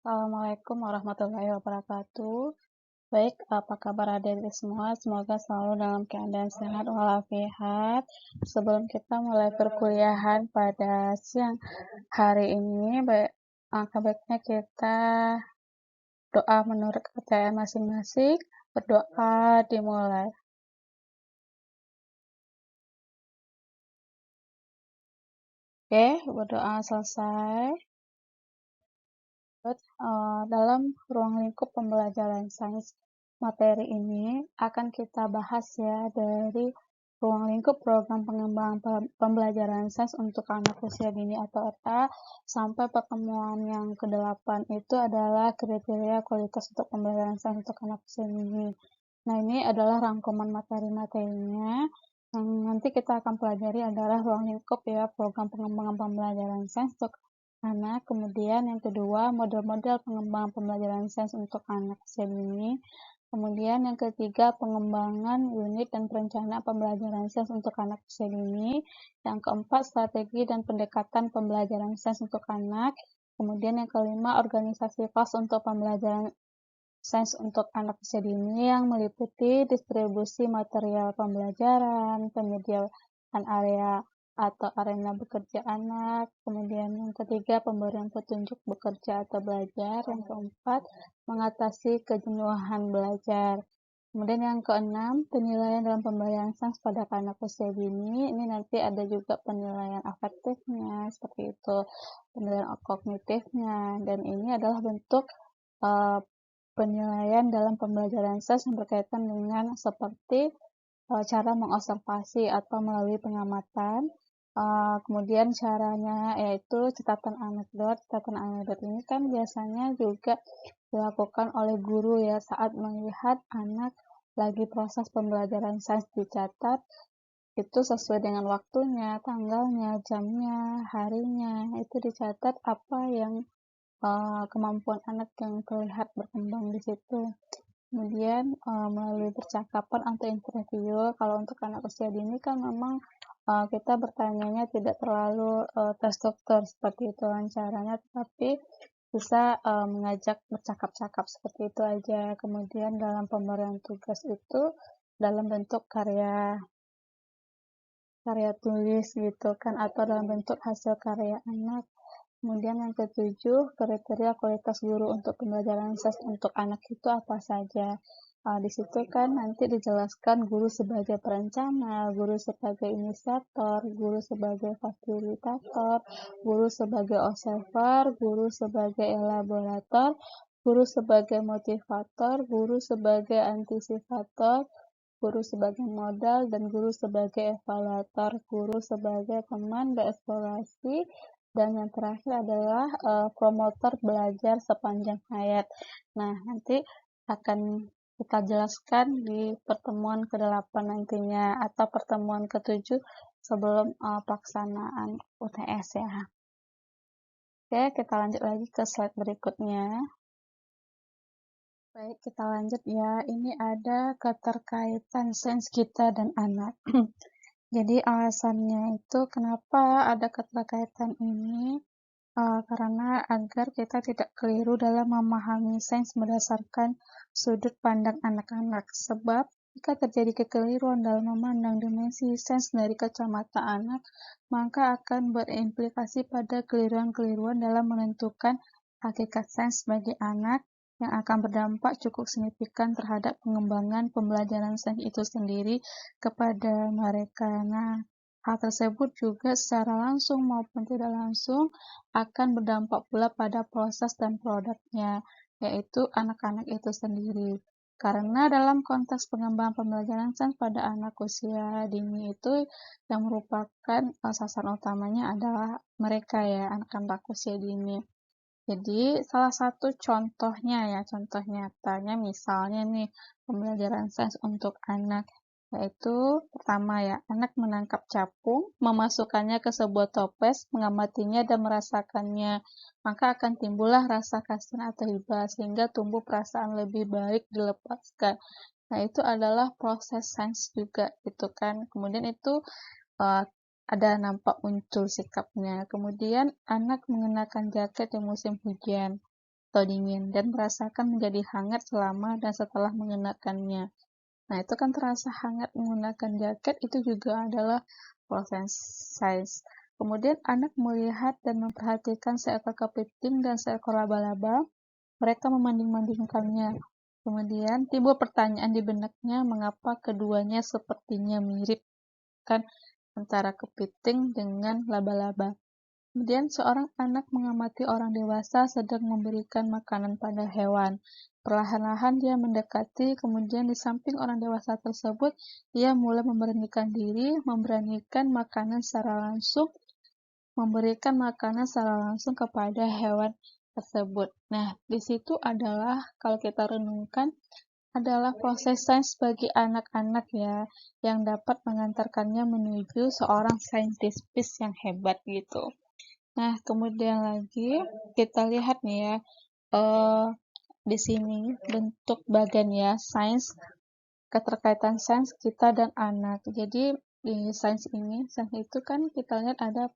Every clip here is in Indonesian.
Assalamualaikum warahmatullahi wabarakatuh. Baik, apa kabar adik-adik semua? Semoga selalu dalam keadaan sehat walafiat. Sebelum kita mulai perkuliahan pada siang hari ini, alangkah baiknya kita doa menurut kepercayaan masing-masing. Berdoa dimulai. Oke, berdoa selesai. Dalam ruang lingkup pembelajaran sains materi ini akan kita bahas ya dari ruang lingkup program pengembangan pembelajaran sains untuk anak usia dini atau RA sampai pertemuan yang ke-8 itu adalah kriteria kualitas untuk pembelajaran sains untuk anak usia dini. Nah, ini adalah rangkuman materi-materinya. Yang nanti kita akan pelajari adalah ruang lingkup ya, program pengembangan pembelajaran sains untuk anak. Kemudian yang kedua, model-model pengembangan pembelajaran sains untuk anak usia dini. Kemudian yang ketiga, pengembangan unit dan perencanaan pembelajaran sains untuk anak usia dini. Yang keempat, strategi dan pendekatan pembelajaran sains untuk anak. Kemudian yang kelima, organisasi kelas untuk pembelajaran sains untuk anak usia dini yang meliputi distribusi material pembelajaran, penyediaan area atau arena bekerja anak, kemudian yang ketiga pemberian petunjuk bekerja atau belajar, yang keempat mengatasi kejenuhan belajar. Kemudian yang keenam, penilaian dalam pembelajaran sains pada anak usia dini. Ini nanti ada juga penilaian afektifnya, seperti itu, penilaian kognitifnya, dan ini adalah bentuk penilaian dalam pembelajaran sains yang berkaitan dengan seperti cara mengobservasi atau melalui pengamatan. Kemudian caranya yaitu catatan anekdot. Catatan anekdot ini kan biasanya juga dilakukan oleh guru ya saat melihat anak lagi proses pembelajaran sains dicatat itu sesuai dengan waktunya, tanggalnya, jamnya, harinya, itu dicatat apa yang kemampuan anak yang terlihat berkembang di situ. Kemudian melalui percakapan atau interview, kalau untuk anak usia dini kan memang kita bertanyanya tidak terlalu terstruktur seperti itu wawancaranya, tetapi bisa mengajak bercakap-cakap seperti itu aja. Kemudian dalam pemberian tugas itu dalam bentuk karya tulis gitu kan, atau dalam bentuk hasil karya anak. Kemudian yang ketujuh, kriteria kualitas guru untuk pembelajaran sains untuk anak itu apa saja. Di situ kan nanti dijelaskan guru sebagai perencana, guru sebagai inisiator, guru sebagai fasilitator, guru sebagai observer, guru sebagai elaborator, guru sebagai motivator, guru sebagai antisipator, guru sebagai modal, dan guru sebagai evaluator, guru sebagai teman bereksplorasi, dan yang terakhir adalah promotor belajar sepanjang hayat. Nah, nanti akan kita jelaskan di pertemuan ke-8 nantinya, atau pertemuan ke-7 sebelum pelaksanaan UTS ya. Oke, kita lanjut lagi ke slide berikutnya. Baik, kita lanjut ya. Ini ada keterkaitan sains kita dan anak. Jadi alasannya itu kenapa ada keterkaitan ini? Karena agar kita tidak keliru dalam memahami sains berdasarkan sudut pandang anak-anak. Sebab jika terjadi kekeliruan dalam memandang dimensi sains dari kacamata anak, maka akan berimplikasi pada keliruan-keliruan dalam menentukan hakikat sains bagi anak yang akan berdampak cukup signifikan terhadap pengembangan pembelajaran sains itu sendiri kepada mereka. Nah, hal tersebut juga secara langsung maupun tidak langsung akan berdampak pula pada proses dan produknya, yaitu anak-anak itu sendiri. Karena dalam konteks pengembangan pembelajaran sains pada anak usia dini itu yang merupakan sasaran utamanya adalah mereka ya, anak-anak usia dini. Jadi salah satu contohnya ya, contoh nyatanya misalnya nih pembelajaran sains untuk anak, yaitu pertama ya, anak menangkap capung, memasukkannya ke sebuah toples, mengamatinya dan merasakannya, maka akan timbullah rasa kasihan atau hibah sehingga tumbuh perasaan lebih baik dilepaskan. Nah, itu adalah proses sains juga gitu kan. Kemudian itu uh, ada nampak muncul sikapnya. Kemudian anak mengenakan jaket di musim hujan. atau dingin dan merasakan menjadi hangat selama dan setelah mengenakannya. Nah, itu kan terasa hangat menggunakan jaket, itu juga adalah proses sains. Kemudian anak melihat dan memperhatikan seekor kepiting dan seekor laba-laba. Mereka membanding-bandingkannya. Kemudian timbul pertanyaan di benaknya mengapa keduanya sepertinya mirip kan antara kepiting dengan laba-laba. Kemudian seorang anak mengamati orang dewasa sedang memberikan makanan pada hewan. Perlahan-lahan dia mendekati, kemudian di samping orang dewasa tersebut, ia mulai memberanikan diri, memberikan makanan secara langsung kepada hewan tersebut. Nah, di situ adalah kalau kita renungkan adalah proses sains bagi anak-anak ya, yang dapat mengantarkannya menuju seorang saintis yang hebat gitu. Nah, kemudian lagi kita lihat nih ya, di sini bentuk bagan ya, sains, keterkaitan sains kita dan anak. Jadi di sains itu kan kita lihat ada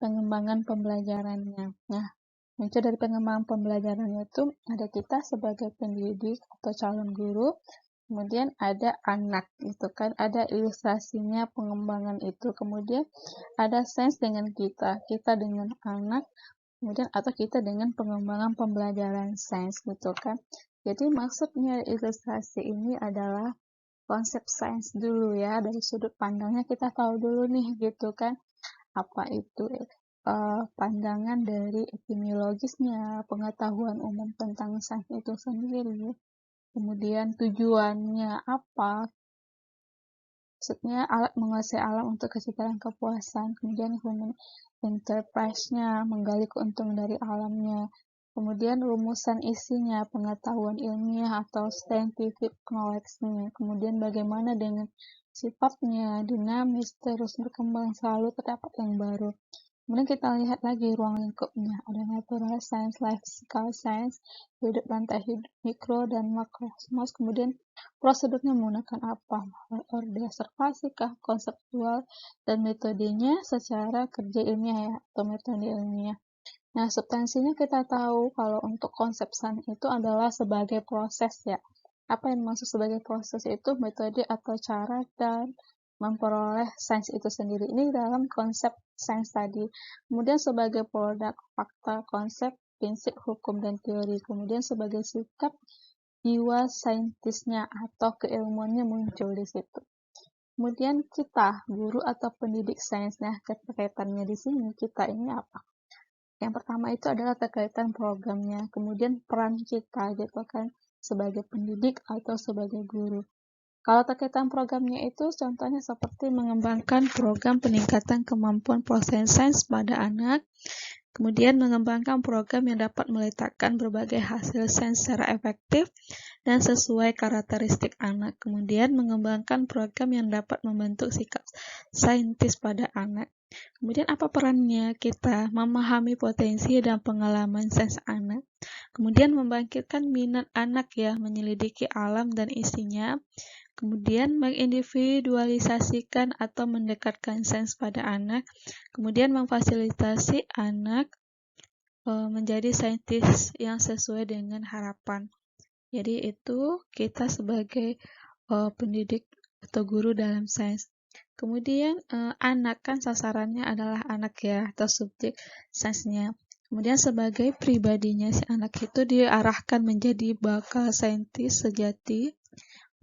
pengembangan pembelajarannya. Nah, muncul dari pengembangan pembelajarannya itu ada kita sebagai pendidik atau calon guru, kemudian ada anak gitu kan, ada ilustrasinya pengembangan itu, kemudian ada sains dengan kita dengan anak, kemudian atau kita dengan pengembangan pembelajaran sains gitu kan. Jadi maksudnya ilustrasi ini adalah konsep sains dulu ya, dari sudut pandangnya kita tahu dulu nih gitu kan, apa itu pandangan dari epidemiologisnya, pengetahuan umum tentang sains itu sendiri, kemudian tujuannya apa, maksudnya alat menguasai alam untuk kecintaan kepuasan, kemudian human enterprise-nya, menggali keuntungan dari alamnya, kemudian rumusan isinya, pengetahuan ilmiah atau scientific knowledge-nya, kemudian bagaimana dengan sifatnya, dinamis, terus berkembang, selalu terdapat yang baru. Kemudian kita lihat lagi ruang lingkupnya, ada natural science, life cycle science, hidup lantai hidup mikro dan makrokosmos, kemudian prosedurnya menggunakan apa, observasi kah, konseptual, dan metodenya secara kerja ilmiah ya, atau metode ilmiah. Nah, substansinya kita tahu kalau untuk konsep sains itu adalah sebagai proses ya. Apa yang dimaksud sebagai proses itu metode atau cara dan memperoleh sains itu sendiri. Ini dalam konsep sains tadi. Kemudian sebagai produk, fakta, konsep, prinsip, hukum, dan teori. Kemudian sebagai sikap jiwa saintisnya atau keilmuannya muncul di situ. Kemudian kita, guru atau pendidik sains. Nah, keterkaitannya di sini kita ini apa? Yang pertama itu adalah terkaitan programnya, kemudian peran kita gitu kan sebagai pendidik atau sebagai guru. Kalau terkaitan programnya itu contohnya seperti mengembangkan program peningkatan kemampuan proses sains pada anak, kemudian mengembangkan program yang dapat meletakkan berbagai hasil sains secara efektif dan sesuai karakteristik anak, kemudian mengembangkan program yang dapat membentuk sikap saintis pada anak. Kemudian apa perannya? Kita memahami potensi dan pengalaman sains anak, kemudian membangkitkan minat anak ya menyelidiki alam dan isinya, kemudian mengindividualisasikan atau mendekatkan sains pada anak, kemudian memfasilitasi anak menjadi saintis yang sesuai dengan harapan. Jadi itu kita sebagai pendidik atau guru dalam sains. Kemudian anak kan sasarannya adalah anak ya atau subjek sainsnya. Kemudian sebagai pribadinya si anak itu diarahkan menjadi bakal saintis sejati,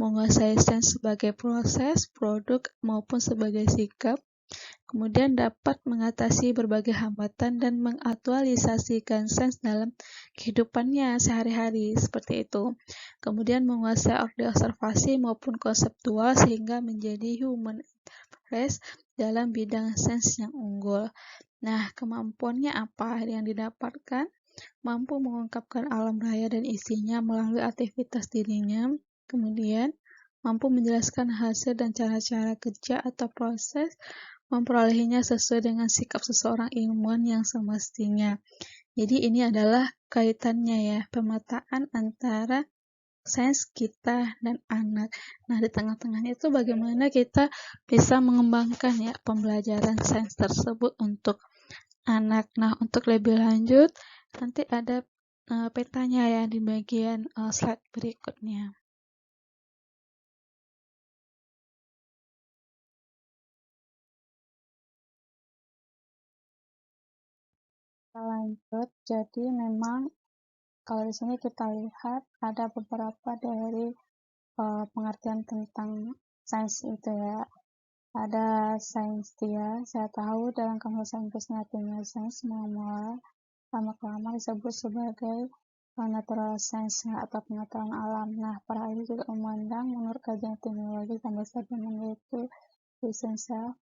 menguasai sains sebagai proses, produk maupun sebagai sikap. Kemudian dapat mengatasi berbagai hambatan dan mengaktualisasikan sains dalam kehidupannya sehari-hari seperti itu. Kemudian menguasai observasi maupun konseptual sehingga menjadi human enterprise dalam bidang sains yang unggul. Nah, kemampuannya apa yang didapatkan? Mampu mengungkapkan alam raya dan isinya melalui aktivitas dirinya. Kemudian, mampu menjelaskan hasil dan cara-cara kerja atau proses, memperolehinya sesuai dengan sikap seseorang ilmuwan yang semestinya. Jadi ini adalah kaitannya ya, pemetaan antara sains kita dan anak. Nah, di tengah-tengahnya itu bagaimana kita bisa mengembangkan ya pembelajaran sains tersebut untuk anak. Nah, untuk lebih lanjut nanti ada petanya ya di bagian, slide berikutnya. Kita lanjut, jadi memang kalau di sini kita lihat ada beberapa dari, pengertian tentang sains itu ya. Ada Saintia, saya tahu dalam kamus Inggrisnya artinya sains mula-mula lama-kelamaan disebut sebagai natural science atau pengetahuan alam. Nah, para ahli juga memandang menurut kajian etimologi dan dasar zaman yaitu Winsensel,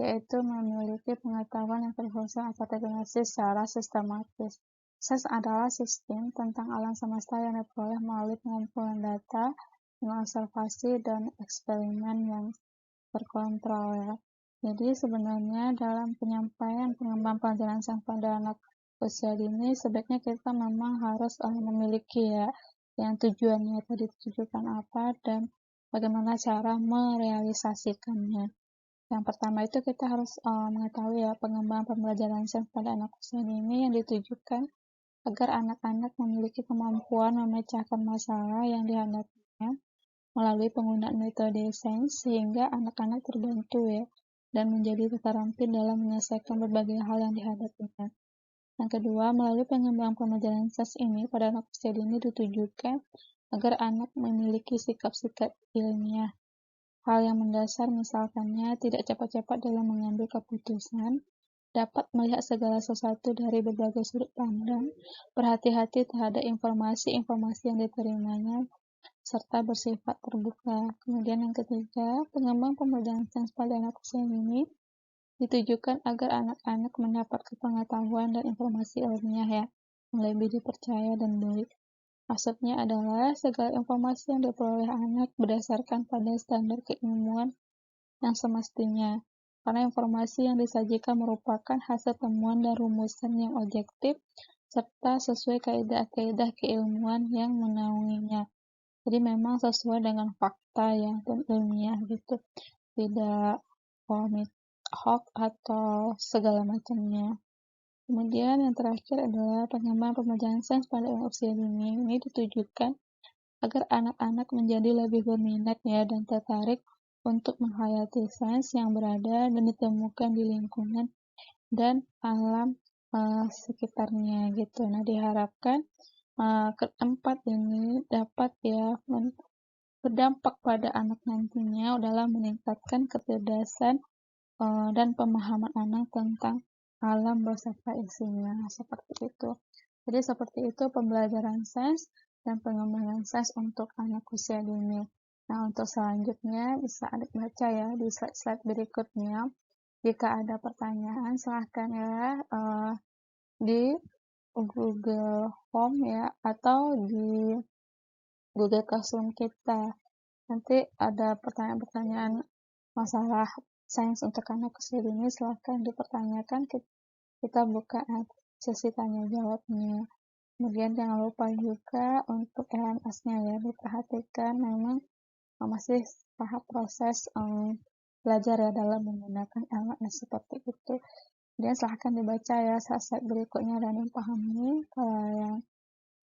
yaitu memiliki pengetahuan yang tersusun atau terorganisasi secara sistematis. Sains adalah sistem tentang alam semesta yang diperoleh melalui pengumpulan data, observasi, dan eksperimen yang terkontrol ya. Jadi sebenarnya dalam penyampaian pengembangan pelajaran sains pada anak usia dini sebaiknya kita memang harus memiliki ya yang tujuannya tadi ditujukan apa dan bagaimana cara merealisasikannya. Yang pertama itu kita harus mengetahui ya pengembangan pembelajaran sains pada anak usia dini yang ditujukan agar anak-anak memiliki kemampuan memecahkan masalah yang dihadapinya melalui penggunaan metode sains sehingga anak-anak terbantu ya dan menjadi terampil dalam menyelesaikan berbagai hal yang dihadapinya. Yang kedua, melalui pengembangan pembelajaran sains ini pada anak usia dini ditujukan agar anak memiliki sikap-sikap ilmiah. Hal yang mendasar misalkannya tidak cepat-cepat dalam mengambil keputusan, dapat melihat segala sesuatu dari berbagai sudut pandang, berhati-hati terhadap informasi-informasi yang diterimanya, serta bersifat terbuka. Kemudian yang ketiga, pengembangan pembelajaran sains pada anak usia ini ditujukan agar anak-anak mendapat pengetahuan dan informasi ilmiah ya, yang lebih dipercaya dan baik. Maksudnya adalah segala informasi yang diperoleh anak berdasarkan pada standar keilmuan yang semestinya, karena informasi yang disajikan merupakan hasil temuan dan rumusan yang objektif serta sesuai kaidah-kaidah keilmuan yang menaunginya. Jadi memang sesuai dengan fakta ya dan ilmiah gitu, tidak komit hoax atau segala macamnya. Kemudian yang terakhir adalah pengembangan pembelajaran sains pada usia dini. Ini ditujukan agar anak-anak menjadi lebih berminat ya dan tertarik untuk menghayati sains yang berada dan ditemukan di lingkungan dan alam sekitarnya gitu. Nah, diharapkan keempat ini dapat ya berdampak pada anak nantinya dalam meningkatkan kecerdasan dan pemahaman anak tentang alam beserta isinya seperti itu. Jadi seperti itu pembelajaran sains dan pengembangan sains untuk anak usia dini. Nah, untuk selanjutnya bisa adik baca ya di slide-slide berikutnya. Jika ada pertanyaan silahkan ya di Google Form ya atau di Google Classroom kita. Nanti ada pertanyaan-pertanyaan masalah sains untuk anak usia dini silahkan dipertanyakan, kita buka sesi tanya jawabnya. Kemudian jangan lupa juga untuk LMS-nya ya diperhatikan, memang masih tahap proses belajar ya dalam menggunakan LMS seperti itu. Kemudian silahkan dibaca ya slide berikutnya dan dipahami. Kalau yang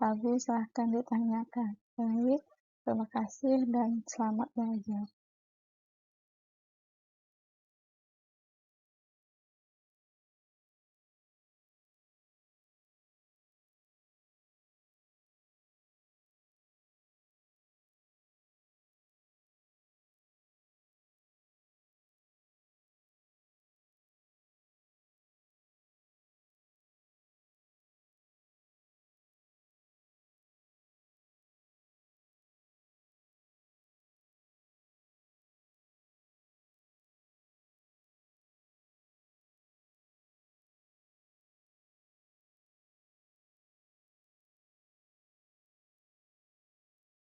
ragu silahkan ditanyakan. Baik, terima kasih dan selamat belajar.